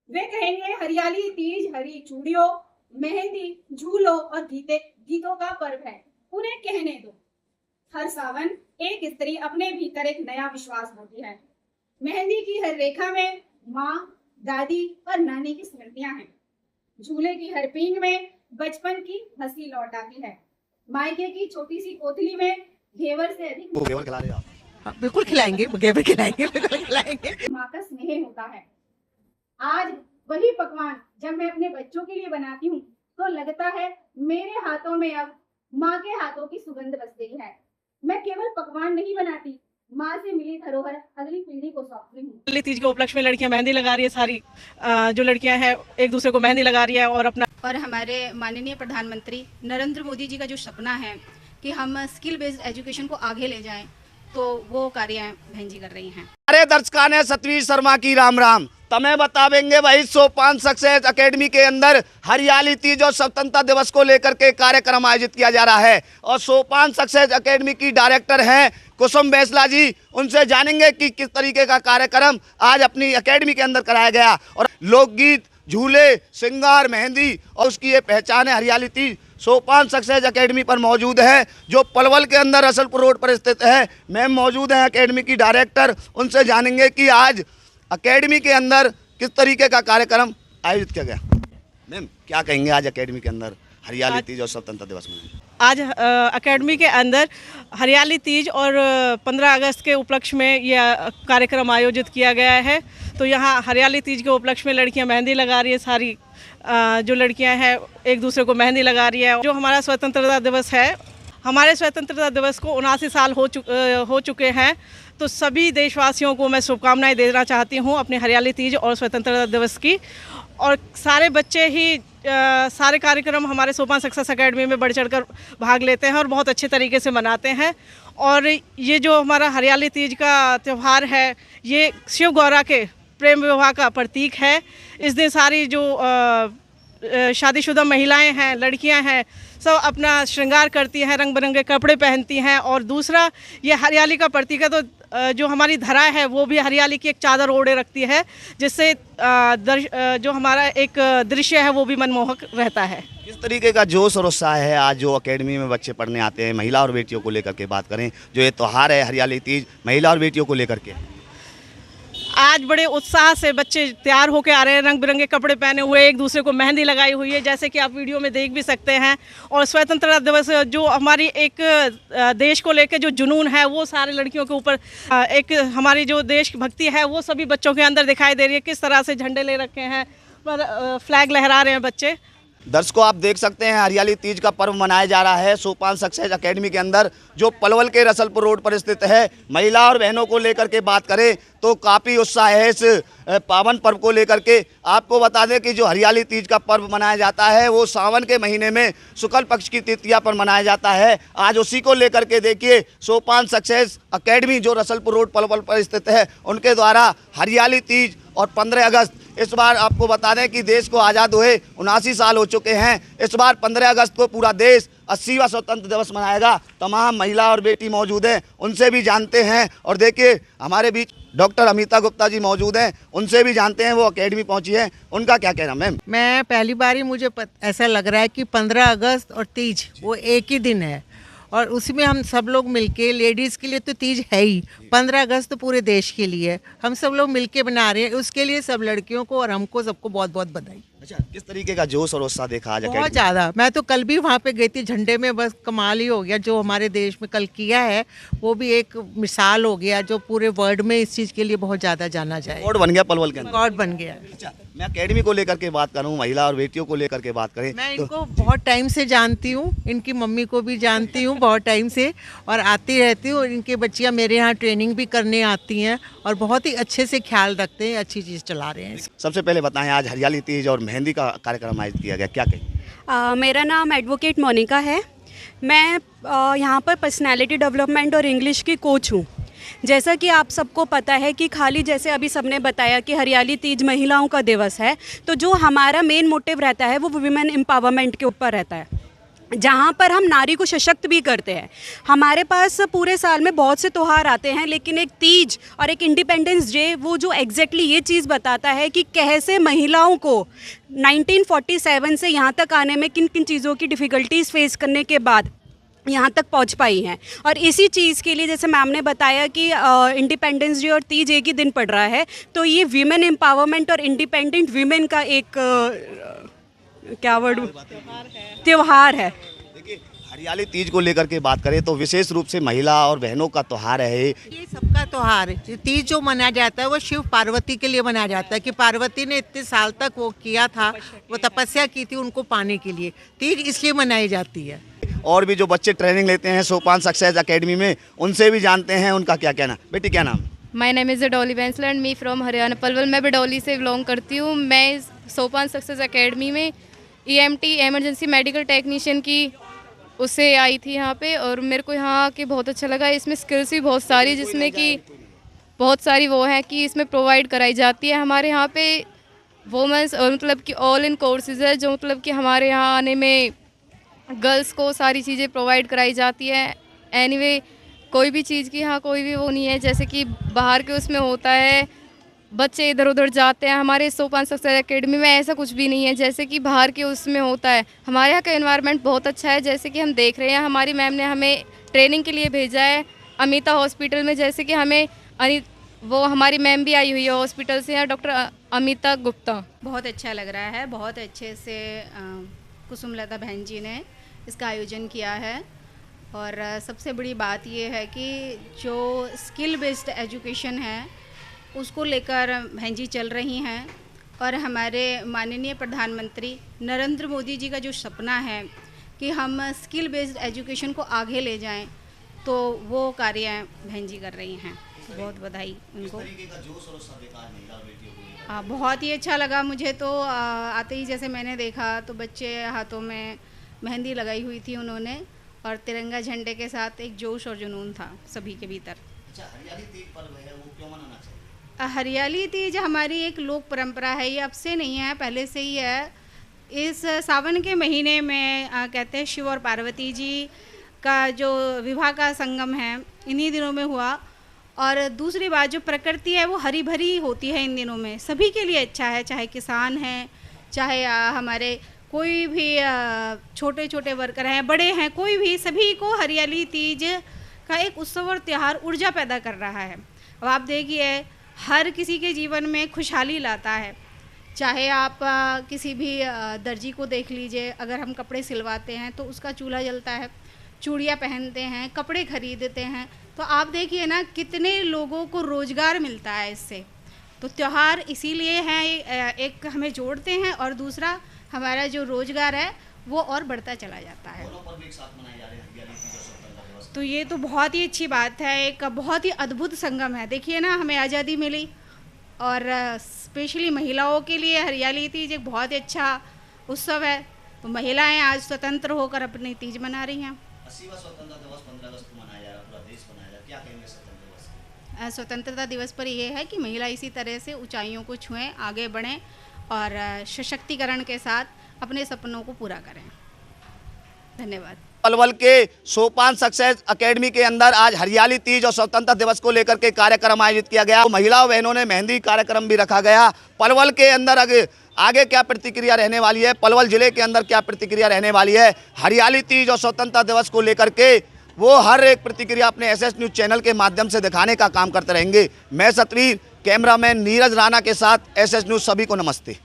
वे कहेंगे हरियाली तीज हरी चूड़ियों, मेहंदी, झूलों और गीतों का पर्व है। उन्हें कहने दो। हर सावन एक स्त्री अपने भीतर एक नया विश्वास भरती है। मेहंदी की हर रेखा में माँ, दादी और नानी की स्मृतियां हैं। झूले की हर पींग में बचपन की हंसी लौट आती है। मायके की छोटी सी कोठली में घेवर से अधिक वो घेवर खिला रहे हो आप? हाँ, बिल्कुल खिलाएंगे, घेवर खिलाएंगे, बिल्कुल खिलाएंगे। माँ का स्नेह होता है। आज वही पकवान जब मैं अपने बच्चों के लिए बनाती हूँ तो लगता है मेरे हाथों में अब माँ के हाथों की सुगंध बस गई है। मैं केवल पकवान नहीं बनाती, माँ से मिली धरोहर अगली पीढ़ी को सौंपती हूँ। हरियाली तीज के उपलक्ष्य में लड़कियां मेहंदी लगा रही है, सारी जो लड़कियां हैं एक दूसरे को मेहंदी लगा रही है और अपना। और हमारे माननीय प्रधानमंत्री नरेंद्र मोदी जी का जो सपना है कि हम स्किल बेस्ड एजुकेशन को आगे ले जाएं, तो वो कार्य बहन जी कर रही हैं। अरे दर्शका ने सतवीर शर्मा की राम राम। तमें बतावेंगे भाई सोपान सक्सेस एकेडमी के अंदर हरियाली तीज और स्वतंत्रता दिवस को लेकर के कार्यक्रम आयोजित किया जा रहा है और सोपान सक्सेस एकेडमी की डायरेक्टर हैं कुसुम बैसला जी। उनसे जानेंगे कि किस तरीके का कार्यक्रम आज अपनी एकेडमी के अंदर कराया गया और लोकगीत, झूले, श्रृंगार, मेहंदी और उसकी ये पहचान है हरियाली तीज। सोपान सक्सेस एकेडमी पर मौजूद है जो पलवल के अंदर रसलपुर रोड पर स्थित है। मैम मौजूद हैं एकेडमी की डायरेक्टर। उनसे जानेंगे कि आज एकेडमी के अंदर किस तरीके का कार्यक्रम आयोजित किया गया। मैम क्या कहेंगे आज एकेडमी के अंदर हरियाली तीज और स्वतंत्रता दिवस में? आज एकेडमी के अंदर हरियाली तीज और 15 अगस्त के उपलक्ष्य में यह कार्यक्रम आयोजित किया गया है। तो यहाँ हरियाली तीज के उपलक्ष्य में लड़कियाँ मेहंदी लगा रही है, सारी जो लड़कियाँ हैं एक दूसरे को मेहंदी लगा रही है। जो हमारा स्वतंत्रता दिवस है, हमारे स्वतंत्रता दिवस को 79 साल हो चुके हैं। तो सभी देशवासियों को मैं शुभकामनाएं देना चाहती हूं अपनी हरियाली तीज और स्वतंत्रता दिवस की। और सारे बच्चे ही सारे कार्यक्रम हमारे सोपान सक्सेस एकेडमी में बढ़ चढ़कर भाग लेते हैं और बहुत अच्छे तरीके से मनाते हैं। और ये जो हमारा हरियाली तीज का त्यौहार है, ये शिव गौरा के प्रेम विवाह का प्रतीक है। इस दिन सारी जो शादीशुदा महिलाएं हैं, लड़कियां हैं, सब अपना श्रृंगार करती हैं, रंग बिरंगे कपड़े पहनती हैं। और दूसरा ये हरियाली का प्रतीक है, तो जो हमारी धरा है वो भी हरियाली की एक चादर ओढ़े रखती है, जिससे जो हमारा एक दृश्य है वो भी मनमोहक रहता है। किस तरीके का जोश और उत्साह है आज जो एकेडमी में बच्चे पढ़ने आते हैं? महिला और बेटियों को लेकर के बात करें, जो ये त्यौहार है हरियाली तीज महिला और बेटियों को लेकर के, आज बड़े उत्साह से बच्चे तैयार होकर आ रहे हैं, रंग बिरंगे कपड़े पहने हुए, एक दूसरे को मेहंदी लगाई हुई है, जैसे कि आप वीडियो में देख भी सकते हैं। और स्वतंत्रता दिवस जो हमारी एक देश को लेकर जो जुनून है वो सारे लड़कियों के ऊपर, एक हमारी जो देशभक्ति है वो सभी बच्चों के अंदर दिखाई दे रही है। किस तरह से झंडे ले रखे हैं, फ्लैग लहरा रहे हैं बच्चे। दर्शकों आप देख सकते हैं हरियाली तीज का पर्व मनाया जा रहा है सोपान सक्सेस एकेडमी के अंदर, जो पलवल के रसलपुर रोड पर स्थित है। महिला और बहनों को लेकर के बात करें तो काफ़ी उत्साह है इस पावन पर्व को लेकर के। आपको बता दें कि जो हरियाली तीज का पर्व मनाया जाता है वो सावन के महीने में शुक्ल पक्ष की तृतीया पर मनाया जाता है। आज उसी को लेकर के देखिए सोपान सक्सेस एकेडमी जो रसलपुर रोड पलवल पर स्थित है उनके द्वारा हरियाली तीज और 15 अगस्त, इस बार आपको बता दें कि देश को आज़ाद हुए 79 साल हो चुके हैं। इस बार 15 अगस्त को पूरा देश 80वां स्वतंत्र दिवस मनाएगा। तमाम महिला और बेटी मौजूद हैं, उनसे भी जानते हैं। और देखिए हमारे बीच डॉक्टर अमिता गुप्ता जी मौजूद हैं, उनसे भी जानते हैं वो एकेडमी पहुंची है, उनका क्या कहना। मैम मैं पहली बार ही मुझे ऐसा लग रहा है कि 15 अगस्त और तीज वो एक ही दिन है और उसमें हम सब लोग मिलके, लेडीज़ के लिए तो तीज है ही, 15 अगस्त तो पूरे देश के लिए हम सब लोग मिलके बना रहे हैं। उसके लिए सब लड़कियों को और हमको सबको बहुत बहुत बधाई। अच्छा, किस तरीके का जोश और उत्साह देखा आज? बहुत ज़्यादा। मैं तो कल भी वहाँ पे गई थी, झंडे में बस कमाल ही हो गया। जो हमारे देश में कल किया है वो भी एक मिसाल हो गया, जो पूरे वर्ल्ड में इस चीज़ के लिए बहुत ज़्यादा जाना जाए। रिकॉर्ड बन गया पलवल के अंदर, रिकॉर्ड बन गया। अच्छा, मैं एकेडमी को लेकर के बात करूं, महिला और बेटियों को लेकर के बात करें, मैं इनको बहुत टाइम से जानती हूँ, इनकी मम्मी को भी जानती हूँ बहुत टाइम से और आती रहती हूँ। इनकी बच्चियाँ मेरे यहाँ ट्रेनिंग भी करने आती हैं और बहुत ही अच्छे से ख्याल रखते हैं, अच्छी चीज़ चला रहे हैं। सबसे पहले बताएं आज हरियाली तीज और मेहंदी का कार्यक्रम आयोजित किया गया, क्या कहें? मेरा नाम एडवोकेट मोनिका है। मैं यहाँ पर पर्सनालिटी डेवलपमेंट और इंग्लिश की कोच हूँ। जैसा कि आप सबको पता है कि खाली जैसे अभी सबने बताया कि हरियाली तीज महिलाओं का दिवस है, तो जो हमारा मेन मोटिव रहता है वो वुमेन एम्पावरमेंट के ऊपर रहता है। जहाँ पर हम नारी को सशक्त भी करते हैं। हमारे पास पूरे साल में बहुत से त्यौहार आते हैं, लेकिन एक तीज और एक इंडिपेंडेंस डे वो जो एग्जैक्टली ये चीज़ बताता है कि कैसे महिलाओं को 1947 से यहाँ तक आने में किन किन चीज़ों की डिफ़िकल्टीज़ फेस करने के बाद यहाँ तक पहुँच पाई हैं। और इसी चीज़ के लिए जैसे मैम ने बताया कि इंडिपेंडेंस डे और तीज एक ही दिन पड़ रहा है, तो ये वीमेन एम्पावरमेंट और इंडिपेंडेंट वीमेन का एक क्या वर्ड त्योहार है। देखिए, हरियाली तीज को लेकर के बात करें तो विशेष रूप से महिला और बहनों का त्यौहार है। ये सबका त्योहार है। तीज जो मनाया जाता है वो शिव पार्वती के लिए मनाया जाता है कि पार्वती ने इतने साल तक वो किया था, वो तपस्या की थी उनको पाने के लिए। तीज इसलिए मनाई जाती है। और भी जो बच्चे ट्रेनिंग लेते हैं सोपान सक्सेस एकेडमी में, उनसे भी जानते हैं उनका क्या कहना। बेटी क्या नाम? My name is Dolly Bainsla and me from Haryana Palwal. मैं बडौली से बिलोंग करती हूँ। मैं सोपान सक्सेस एकेडमी में EMT एमरजेंसी मेडिकल टेक्नीशियन की उससे आई थी यहाँ पे, और मेरे को यहाँ आके बहुत अच्छा लगा। इसमें स्किल्स भी बहुत सारी, जिसमें कि बहुत सारी वो है कि इसमें प्रोवाइड कराई जाती है। हमारे यहाँ पे वोमेंस और मतलब कि ऑल इन कोर्सेज है, जो मतलब कि हमारे यहाँ आने में गर्ल्स को सारी चीज़ें प्रोवाइड कराई जाती है। एनीवे कोई भी चीज़ की यहाँ कोई भी वो नहीं है, जैसे कि बाहर के उसमें होता है बच्चे इधर उधर जाते हैं। हमारे सोपान सक्सेस एकेडमी में ऐसा कुछ भी नहीं है जैसे कि बाहर के उसमें होता है। हमारे यहाँ का एनवायरनमेंट बहुत अच्छा है, जैसे कि हम देख रहे हैं। हमारी मैम ने हमें ट्रेनिंग के लिए भेजा है अमिता हॉस्पिटल में, जैसे कि हमें वो हमारी मैम भी आई हुई है हॉस्पिटल से, डॉक्टर अमिता गुप्ता। बहुत अच्छा लग रहा है, बहुत अच्छे से कुसुमलता बहन जी ने इसका आयोजन किया है। और सबसे बड़ी बात ये है कि जो स्किल बेस्ड एजुकेशन है उसको लेकर बहन जी चल रही हैं। और हमारे माननीय प्रधानमंत्री नरेंद्र मोदी जी का जो सपना है कि हम स्किल बेस्ड एजुकेशन को आगे ले जाएं, तो वो कार्य बहन जी कर रही हैं। बहुत बधाई उनको। बहुत ही अच्छा लगा मुझे तो। आते ही जैसे मैंने देखा तो बच्चे हाथों में मेहंदी लगाई हुई थी उन्होंने, और तिरंगा झंडे के साथ एक जोश और जुनून था सभी के भीतर। हरियाली तीज पर्व है, वो क्यों मनाना चाहिए? हरियाली तीज हमारी एक लोक परंपरा है, ये अब से नहीं है, पहले से ही है। इस सावन के महीने में कहते हैं शिव और पार्वती जी का जो विवाह का संगम है इन्हीं दिनों में हुआ। और दूसरी बात, जो प्रकृति है वो हरी भरी होती है इन दिनों में, सभी के लिए अच्छा है, चाहे किसान हैं, चाहे हमारे कोई भी छोटे छोटे वर्कर हैं, बड़े हैं, कोई भी, सभी को हरियाली तीज का एक उत्सव और त्यौहार ऊर्जा पैदा कर रहा है। अब आप देखिए, हर किसी के जीवन में खुशहाली लाता है। चाहे आप किसी भी दर्जी को देख लीजिए, अगर हम कपड़े सिलवाते हैं तो उसका चूल्हा जलता है, चूड़ियाँ पहनते हैं, कपड़े खरीदते हैं, तो आप देखिए ना कितने लोगों को रोज़गार मिलता है इससे। तो त्यौहार इसीलिए हैं, एक हमें जोड़ते हैं और दूसरा हमारा जो रोज़गार है वो और बढ़ता चला जाता है। तो ये तो बहुत ही अच्छी बात है, एक बहुत ही अद्भुत संगम है। देखिए ना, हमें आज़ादी मिली और स्पेशली महिलाओं के लिए हरियाली तीज एक बहुत ही अच्छा उत्सव है। तो महिलाएं आज स्वतंत्र होकर अपनी तीज मना रही हैं। 80वां स्वतंत्रता दिवस 15 अगस्त को मनाया जा रहा है, पूरा देश मनाया जा रहा है। क्या कहेंगे स्वतंत्रता दिवस? स्वतंत्रता दिवस पर यह है कि महिला इसी तरह से ऊंचाइयों को छुएं, आगे बढ़ें और सशक्तिकरण के साथ अपने सपनों को पूरा करें। धन्यवाद। पलवल के सोपान सक्सेस एकेडमी के अंदर आज हरियाली तीज और स्वतंत्रता दिवस को लेकर के कार्यक्रम आयोजित किया गया। महिलाओं बहनों ने मेहंदी कार्यक्रम भी रखा गया। पलवल के अंदर आगे क्या प्रतिक्रिया रहने वाली है, पलवल जिले के अंदर क्या प्रतिक्रिया रहने वाली है हरियाली तीज और स्वतंत्रता दिवस को लेकर के, वो हर एक प्रतिक्रिया अपने SS न्यूज़ चैनल के माध्यम से दिखाने का काम करते रहेंगे। मैं सतवीर, कैमरामैन नीरज राणा के साथ SS न्यूज़। सभी को नमस्ते।